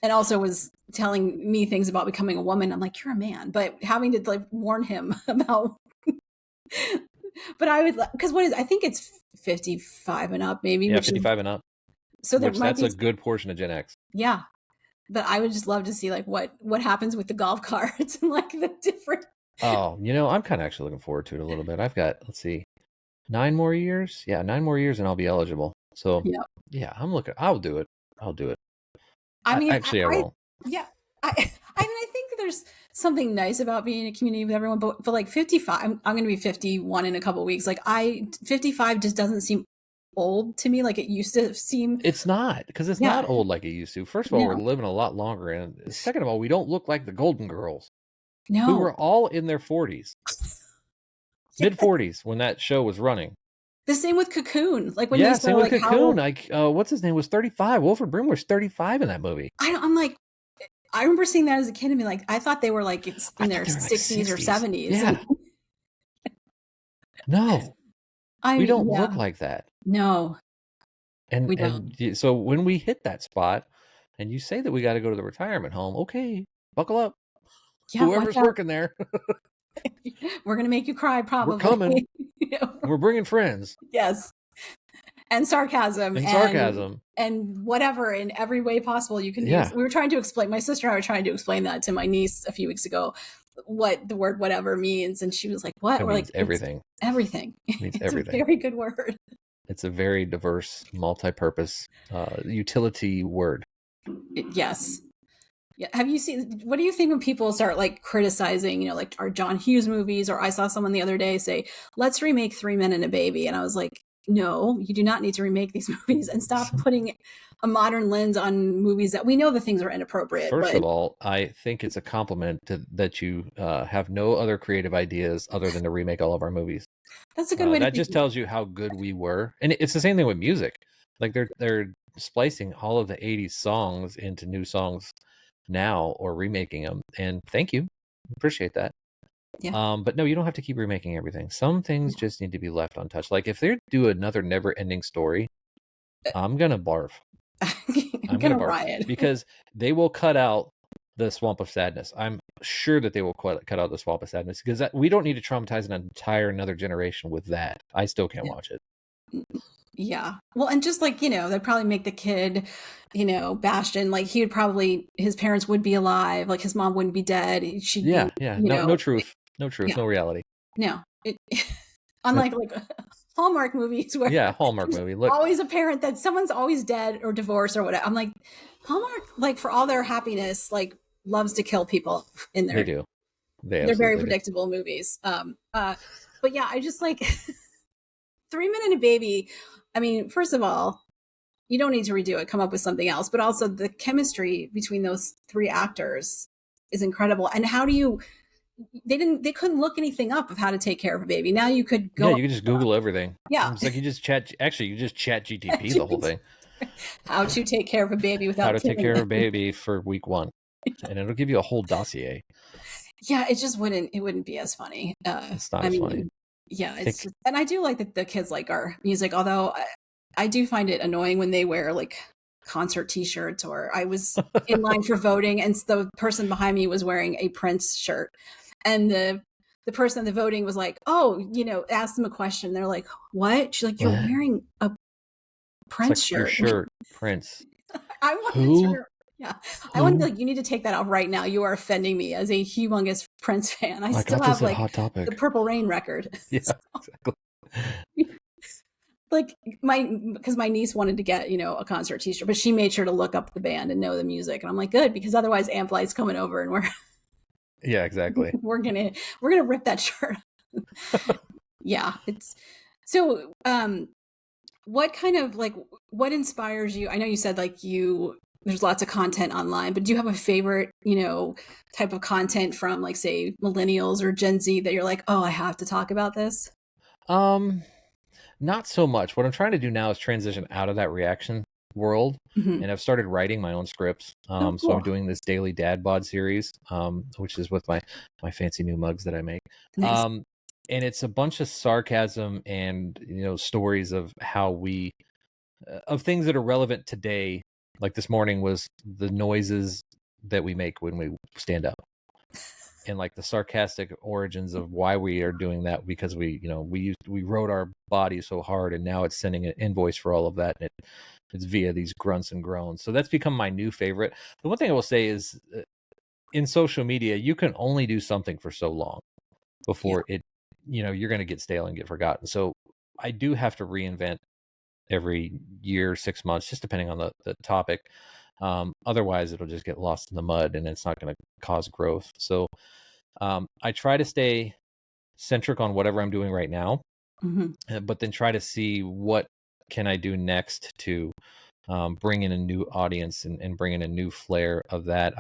And also was telling me things about becoming a woman. I'm like, you're a man, but having to like warn him about, but I would, because I think it's 55 and up, maybe. Yeah, 55 and up. So that's a good portion of Gen X. Yeah. But I would just love to see like what happens with the golf carts and like the different. Oh, I'm kind of actually looking forward to it a little bit. I've got, let's see, 9 more years. Yeah, 9 more years and I'll be eligible. So yeah, I'll do it. I mean, I won't. Yeah. I mean, I think there's something nice about being in a community with everyone, but like 55, I'm going to be 51 in a couple of weeks. Like 55 just doesn't seem old to me like it used to seem. It's not, because it's not old like it used to. First of all, we're living a lot longer, and second of all, we don't look like the Golden Girls, who were all in their 40s, mid 40s when that show was running. The same with Cocoon. Like when same with Cocoon. Like what's his name was 35. Wilford Brimley was 35 in that movie. I'm like, I remember seeing that as a kid and being like, I thought they were like in their 60s or 70s. Yeah. No. We don't look like that. No. And so when we hit that spot and you say that we got to go to the retirement home, okay, buckle up. Yeah, whoever's working there. We're going to make you cry, probably. We're coming. We're bringing friends. Yes. And sarcasm. And whatever in every way possible you can use. We were trying to explain, my sister and I were trying to explain that to my niece a few weeks ago, what the word whatever means. And she was like, what? We're like, everything. Everything. It means it's everything. a very good word. It's a very diverse, multi-purpose, utility word. Yes. Yeah. Have you seen, what do you think when people start like criticizing, like our John Hughes movies? Or I saw someone the other day say, let's remake 3 Men and a Baby. And I was like, no, you do not need to remake these movies, and stop putting a modern lens on movies that we know the things are inappropriate. First of all, I think it's a compliment that you have no other creative ideas other than to remake all of our movies. That's a good way. That just tells you how good we were. And it's the same thing with music. Like they're splicing all of the 80s songs into new songs now, or remaking them. And thank you. Appreciate that. Yeah. But no, you don't have to keep remaking everything. Some things just need to be left untouched. Like if they do another never-ending story, I'm gonna barf. I'm gonna riot, because they will cut out the Swamp of Sadness. I'm sure that they will cut out the Swamp of Sadness, because we don't need to traumatize another generation with that. I still can't watch it. Yeah. Well, and just like, they'd probably make the kid, Bastion, like his parents would be alive. Like his mom wouldn't be dead. She'd be, no truth. No truth, no reality. No. Unlike like Hallmark movies where Hallmark movie. Look, always apparent that someone's always dead or divorced or whatever. I'm like, Hallmark, like for all their happiness, like loves to kill people in there. They do. They're very predictable movies. But yeah, I just like 3 Men and a Baby. I mean, first of all, you don't need to redo it, come up with something else, but also the chemistry between those 3 actors is incredible. And how do they couldn't look anything up of how to take care of a baby. Now you could go. Yeah, you could just Google everything. Yeah. It's like you just chat GTP the whole thing. How to take care of a baby without how to take care of a baby for week 1. and it'll give you a whole dossier. Yeah, it wouldn't be as funny. It's not I as funny. mean, yeah, I it's think just, and I do like that the kids like our music, although I do find it annoying when they wear like concert t-shirts, or I was in line for voting and the person behind me was wearing a Prince shirt, and the person in the voting was like, "Oh, asked them a question." They're like, "What?" She's like, "You're what? wearing a It's like Prince your shirt." shirt, Prince. I wanted Who? to, yeah, I wanted to be Who? like, "You need to take that off right now. You are offending me as a humongous Prince fan. I I still got have this at like Hot the Topic. Purple Rain record." Yeah, exactly. Like because my niece wanted to get a concert t-shirt, but she made sure to look up the band and know the music, and I'm like, good, because otherwise Ampli's coming over and we're Yeah, exactly. we're gonna rip that shirt. Yeah, it's so what kind of like what inspires you? I know you said like there's lots of content online, but do you have a favorite type of content from like say millennials or Gen Z that you're like, oh, I have to talk about this? Um, Not so much. What I'm trying to do now is transition out of that reaction world, Hmm. and I've started writing my own scripts. Oh, So I'm cool. doing this daily DadBod series, which is with my fancy new mugs that I make. Nice. Um, and it's a bunch of sarcasm and stories of how of things that are relevant today. Like this morning was the noises that we make when we stand up, and like the sarcastic origins of why we are doing that, because we rode our body so hard, and now it's sending an invoice for all of that, and it's via these grunts and groans. So that's become my new favorite. The one thing I will say is, in social media, you can only do something for so long Yeah. before you're going to get stale and get forgotten. So I do have to reinvent every year, 6 months, just depending on the topic. Otherwise it'll just get lost in the mud, and it's not going to cause growth. So I try to stay centric on whatever I'm doing right now, Hmm. but then try to see what can I do next to bring in a new audience, and bring in a new flair of that.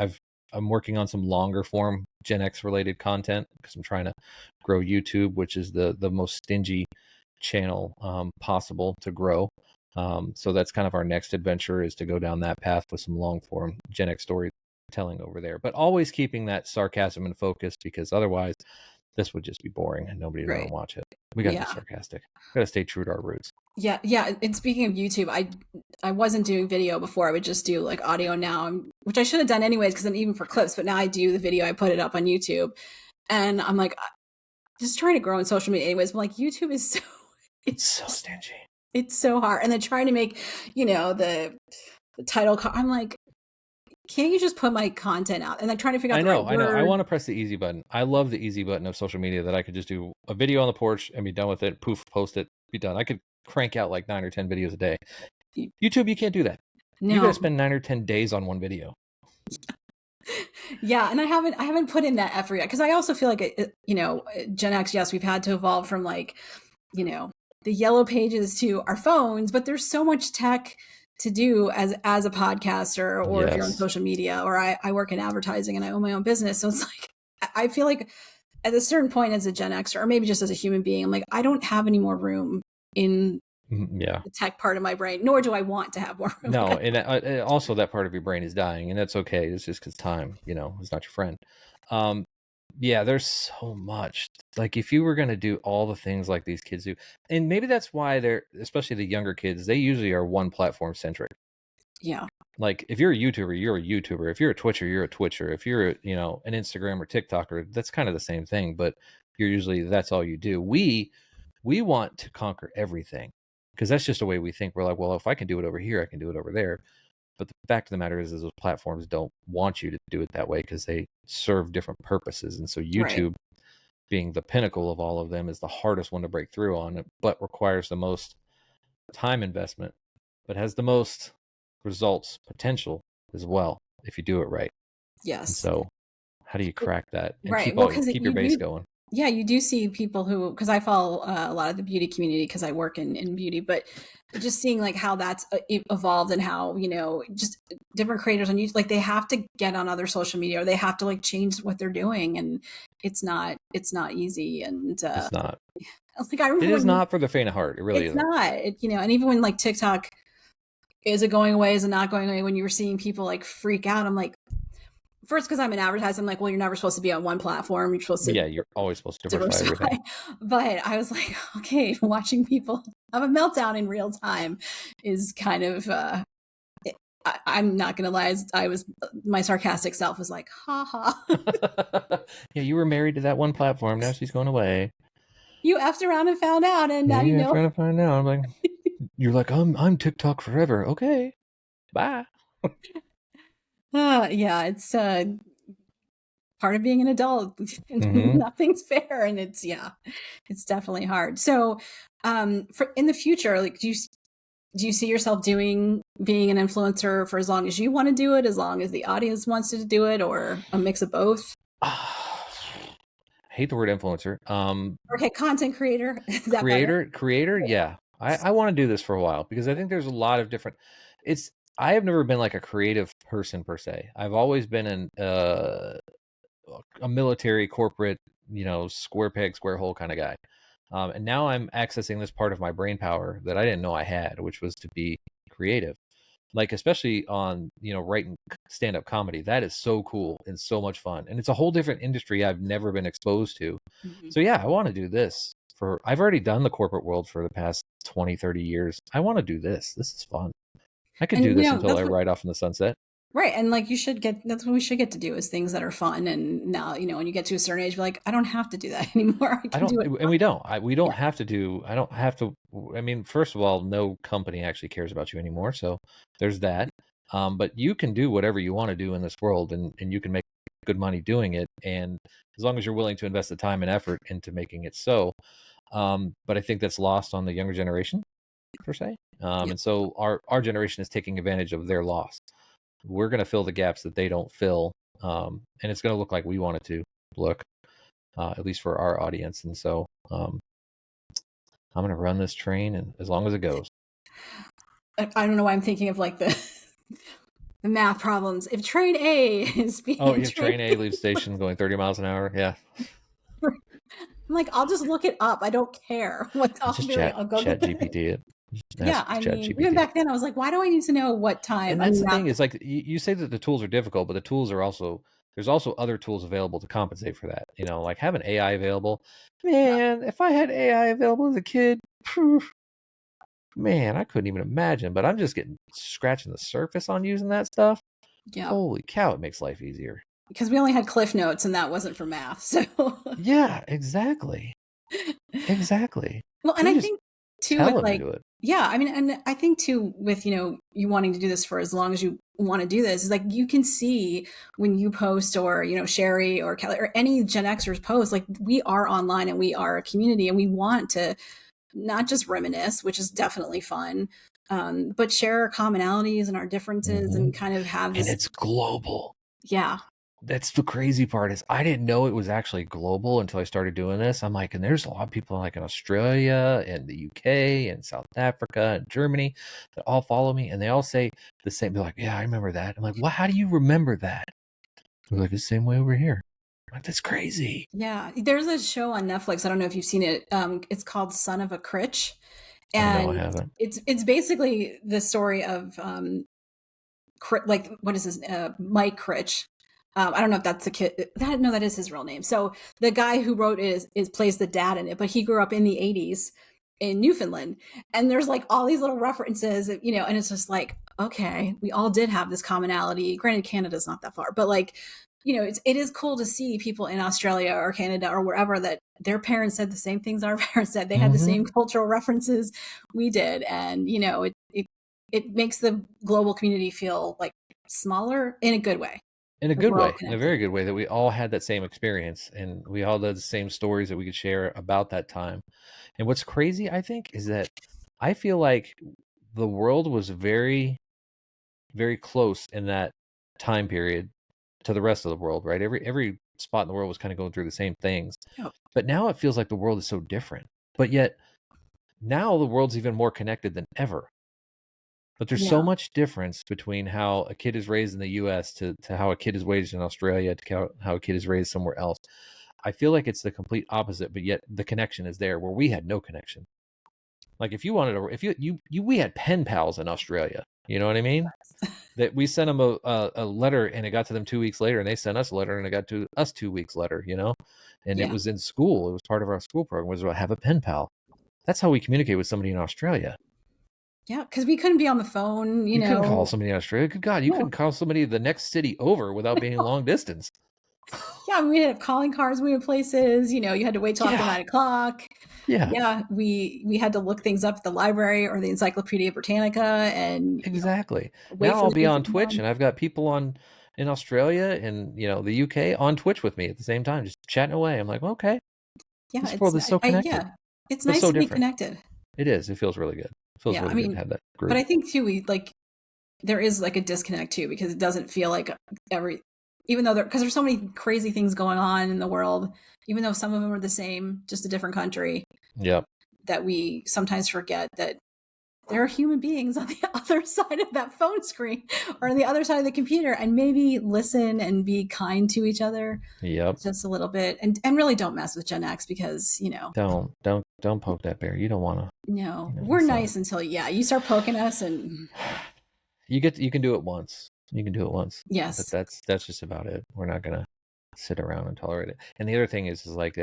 I'm working on some longer form Gen X related content, because I'm trying to grow YouTube, which is the most stingy channel possible to grow. So that's kind of our next adventure, is to go down that path with some long form Gen X storytelling over there, but always keeping that sarcasm in focus, because otherwise this would just be boring and nobody would want Right. to watch it. We got to be Yeah. sarcastic. We got to stay true to our roots. Yeah, yeah. And speaking of YouTube, I wasn't doing video before. I would just do like audio now, which I should have done anyways, because then even for clips. But now I do the video. I put it up on YouTube, and I'm like just trying to grow in social media anyways. But like YouTube is so It's it's so just stingy. it's so hard, and then trying to make the title. I'm like, can't you just put my content out? And then trying to figure out I the right know. I word. want to press the easy button. I love the easy button of social media, that I could just do a video on the porch and be done with it. Poof, post it, be done. I could crank out like 9 or 10 videos a day. YouTube, you can't do that. You got to No, spend 9 or 10 days on one video. yeah, and I haven't put in that effort yet, because I also feel like Gen X. Yes, we've had to evolve from like you know the yellow pages to our phones, but there's so much tech to do as a podcaster, or if you're on Yes. social media, or I work in advertising and I own my own business, so it's like I feel like at a certain point as a Gen Xer, or maybe just as a human being, I'm like, I don't have any more room in Yeah. the tech part of my brain, nor do I want to have more room. No, and also that part of your brain is dying, and that's okay. It's just because time, is not your friend. Um, yeah, there's so much. Like, if you were going to do all the things like these kids do, and maybe that's why especially the younger kids, they usually are one platform centric. Yeah, Like, if you're a YouTuber, you're a YouTuber. If you're a Twitcher, you're a Twitcher. If you're an Instagram or TikToker, that's kind of the same thing, but that's all you do. We want to conquer everything, because that's just the way we think. We're like, well, if I can do it over here, I can do it over there. But the fact of the matter is those platforms don't want you to do it that way, because they serve different purposes. And so right. YouTube, being the pinnacle of all of them, is the hardest one to break through on, but requires the most time investment, but has the most results potential as well, if you do it right. And Yes. so how do you crack that and Right. Well, because keep your you base do, going? yeah, you do see people who, because I follow a lot of the beauty community because I work in beauty, but just seeing like how that's evolved, and how, just different creators on YouTube, like they have to get on other social media, or they have to like change what they're doing. And it's not easy. And It's not. like, I It remember is when not for the faint of heart. It really it's isn't. not, and even when like TikTok, is it going away? Is it not going away? When you were seeing people like freak out, I'm like, first, because I'm an advertiser, I'm like, well, you're never supposed to be on one platform. You're supposed to You're always supposed to diversify diversify. everything. But I was like, okay, watching people have a meltdown in real time is kind of, I'm not going to lie. My sarcastic self was like, ha ha. Yeah, you were married to that one platform. Now she's going away. You effed around and found out, and now you you have know. trying to find out. I'm like, you're like, I'm TikTok forever. Okay, bye. Yeah, it's part of being an adult. Nothing's fair, and it's definitely hard. So, for in the future, like, do you see yourself being an influencer for as long as you want to do it, as long as the audience wants to do it, or a mix of both? I hate the word influencer. Okay, content creator. Is that creator. Yeah, I want to do this for a while because I think there's a lot of different. I have never been like a creative person per se. I've always been a military corporate, square peg, square hole kind of guy. And now I'm accessing this part of my brain power that I didn't know I had, which was to be creative. Like, especially on, writing stand-up comedy. That is so cool and so much fun. And it's a whole different industry I've never been exposed to. So yeah, I want to do this I've already done the corporate world for the past 20, 30 years. I want to do this. This is fun. I could do this until I ride off in the sunset. Right. And like that's what we should get to do, is things that are fun. And now, when you get to a certain age, you're like, I don't have to do that anymore. I can do it. And we don't. We don't have to do, I don't have to. I mean, first of all, no company actually cares about you anymore. So there's that. But you can do whatever you want to do in this world, and you can make good money doing it. And as long as you're willing to invest the time and effort into making it so. But I think that's lost on the younger generation per se. And so our generation is taking advantage of their loss. We're going to fill the gaps that they don't fill. And it's going to look like we want it to look, at least for our audience. And so I'm going to run this train, and as long as it goes. I don't know why I'm thinking of like the math problems. If train A is being train A leaves station going 30 miles an hour. Yeah. I'm like, I'll just look it up. I don't care what I'll just do. I'll go chat GPT it. Yeah, I mean, even back then, I was like, why do I need to know what time? And that's the thing, is like, you say that the tools are difficult, but the tools are also, there's also other tools available to compensate for that. Like having AI available. Man, if I had AI available as a kid, man, I couldn't even imagine. But I'm just scratching the surface on using that stuff. Yeah. Holy cow, it makes life easier. Because we only had Cliff Notes, and that wasn't for math. So yeah, exactly. Well, and I think too, with like, yeah, I mean, and I think too, with you wanting to do this for as long as you want to do this, is like, you can see when you post, or Sherry or Kelly or any Gen Xers post, like, we are online and we are a community, and we want to not just reminisce, which is definitely fun, but share our commonalities and our differences, and kind of have this. And it's global. Yeah. That's the crazy part, is I didn't know it was actually global until I started doing this. I'm like, and there's a lot of people like in Australia and the UK and South Africa and Germany that all follow me, and they all say the same. They're like, yeah, I remember that. I'm like, well, how do you remember that? They're like, the same way over here. I'm like, that's crazy. Yeah. There's a show on Netflix. I don't know if you've seen it. It's called Son of a Critch. And no, I haven't. It's basically the story of like, what is his Mike Critch. I don't know if that's the kid. No, that is his real name. So the guy who wrote it plays the dad in it, but he grew up in the 80s in Newfoundland. And there's like all these little references, and it's just like, okay, we all did have this commonality. Granted, Canada's not that far, but like, it is cool to see people in Australia or Canada or wherever that their parents said the same things our parents said. They had the same cultural references we did. And, it makes the global community feel like smaller in a good way. In a good way, in a very good way, that we all had that same experience, and we all had the same stories that we could share about that time. And what's crazy, I think, is that I feel like the world was very, very close in that time period to the rest of the world, right? Every spot in the world was kind of going through the same things. Oh. But now it feels like the world is so different. But yet now the world's even more connected than ever. But there's so much difference between how a kid is raised in the U.S. to how a kid is raised in Australia, to how a kid is raised somewhere else. I feel like it's the complete opposite, but yet the connection is there where we had no connection. Like if you wanted to, if you we had pen pals in Australia. You know what I mean? That we sent them a letter and it got to them 2 weeks later, and they sent us a letter and it got to us 2 weeks later. And it Yeah. was in school. It was part of our school program. Was about have a pen pal. That's how we communicate with somebody in Australia. Yeah, because we couldn't be on the phone, You couldn't call somebody in Australia. Good God, you No. couldn't call somebody the next city over without being long distance. Yeah, we had calling cards. We had places. You had to wait till after 9:00. Yeah. Yeah, we had to look things up at the library or the Encyclopedia Britannica, and Exactly. wait Now for I'll the be news on to come Twitch, on. and I've got people in Australia and the UK on Twitch with me at the same time, just chatting away. I'm like, okay, Yeah, this world is so connected. it's Feels nice so to be different. connected. It is. It feels really good. It feels Yeah, really good to have that but group. I think too, there is like a disconnect too, because it doesn't feel like even though because there's so many crazy things going on in the world, even though some of them are the same, just a different country. Yep. That we sometimes forget that there are human beings on the other side of that phone screen or on the other side of the computer, and maybe listen and be kind to each other. Yep. Just a little bit, and really don't mess with Gen X, because don't poke that bear. You don't want to. No, we're nice until you start poking us, and you can do it once. You can do it once. Yes. But that's just about it. We're not gonna sit around and tolerate it. And the other thing is like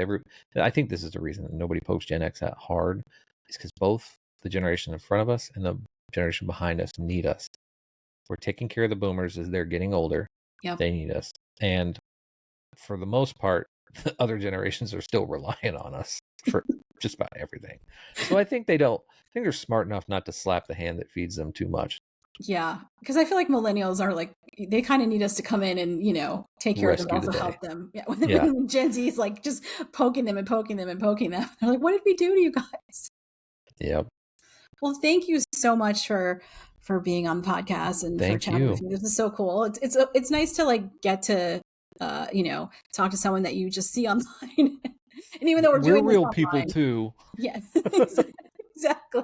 I think this is the reason that nobody pokes Gen X that hard, is because both the generation in front of us and the generation behind us need us. We're taking care of the boomers as they're getting older. Yep. They need us. And for the most part, the other generations are still relying on us for just about everything. So I think they're smart enough not to slap the hand that feeds them too much. Yeah, because I feel like millennials are like, they kind of need us to come in and take care Rescue of them, also the day. help them. Yeah, when Gen Z is like just poking them and poking them and poking them, they're like, "What did we do to you guys?" Yep. Well, thank you so much for being on the podcast and for chatting with me. This is so cool. It's nice to like get to talk to someone that you just see online. And even though we're doing real this people online, too. Yes, exactly.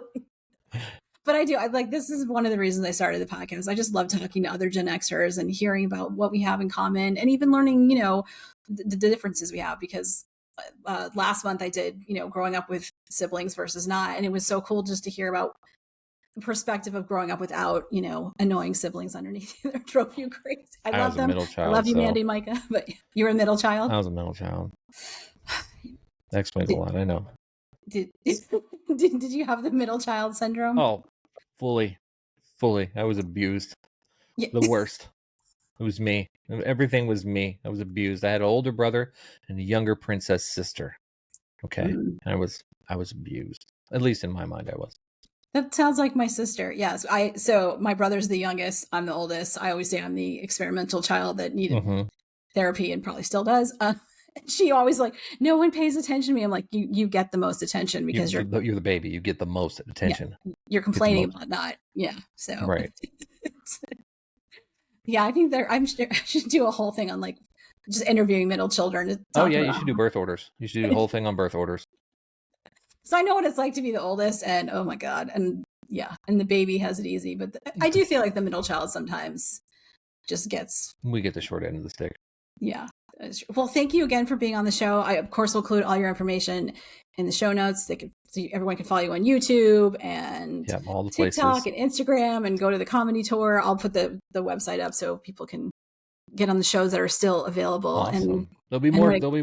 But I like, this is one of the reasons I started the podcast. I just love talking to other Gen Xers and hearing about what we have in common, and even learning, the differences we have, because last month I did, growing up with siblings versus not. And it was so cool just to hear about the perspective of growing up without, annoying siblings underneath you that drove you crazy. I love them. Middle child, I love you, Mandy, Micah, but you were a middle child. I was a middle child. That explains a lot. I know. Did you have the middle child syndrome? Oh, fully. I was abused. Yeah. The worst. It was me. Everything was me. I was abused. I had an older brother and a younger princess sister. Okay. I was abused. At least in my mind, I was. That sounds like my sister. Yes. So my brother's the youngest. I'm the oldest. I always say I'm the experimental child that needed therapy and probably still does. She always like, no one pays attention to me. I'm like, you get the most attention because you're the baby. You get the most attention. Yeah, you're complaining about not. Yeah. So right. Yeah, I think I should do a whole thing on like just interviewing middle children. Oh yeah, you should do birth orders. You should do a whole thing on birth orders. So I know what it's like to be the oldest, and oh my God, and yeah, and the baby has it easy, but I do feel like the middle child sometimes just we get the short end of the stick. Yeah. Well, thank you again for being on the show. I, of course, will include all your information in the show notes. Everyone can follow you on YouTube and all the TikTok places. and Instagram, and go to the comedy tour. I'll put the website up so people can get on the shows that are still available. Awesome. And there'll be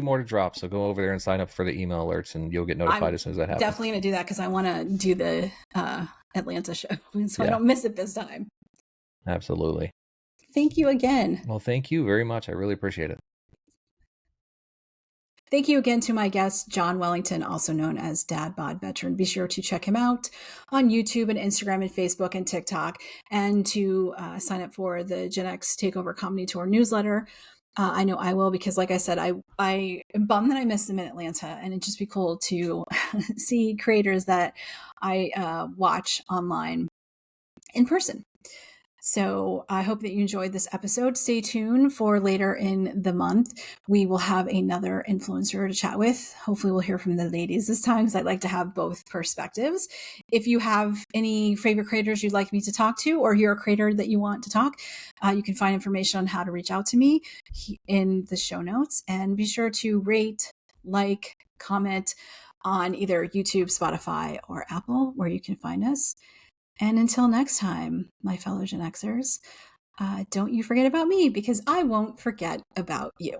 more to drop. So go over there and sign up for the email alerts, and you'll get notified as soon as that happens. Definitely going to do that, because I want to do the Atlanta show, so I don't miss it this time. Absolutely. Thank you again. Well, thank you very much. I really appreciate it. Thank you again to my guest, John Wellington, also known as DadBod Veteran. Be sure to check him out on YouTube and Instagram and Facebook and TikTok, and to sign up for the GenX Takeover Comedy Tour newsletter. I know I will, because like I said, I am bummed that I missed them in Atlanta, and it'd just be cool to see creators that I watch online in person. So I hope that you enjoyed this episode. Stay tuned for later in the month. We will have another influencer to chat with. Hopefully we'll hear from the ladies this time, because I'd like to have both perspectives. If you have any favorite creators you'd like me to talk to, or you're a creator that you want to talk, you can find information on how to reach out to me in the show notes. And be sure to rate, like, comment, on either YouTube, Spotify, or Apple, where you can find us. And until next time, my fellow Gen Xers, don't you forget about me, because I won't forget about you.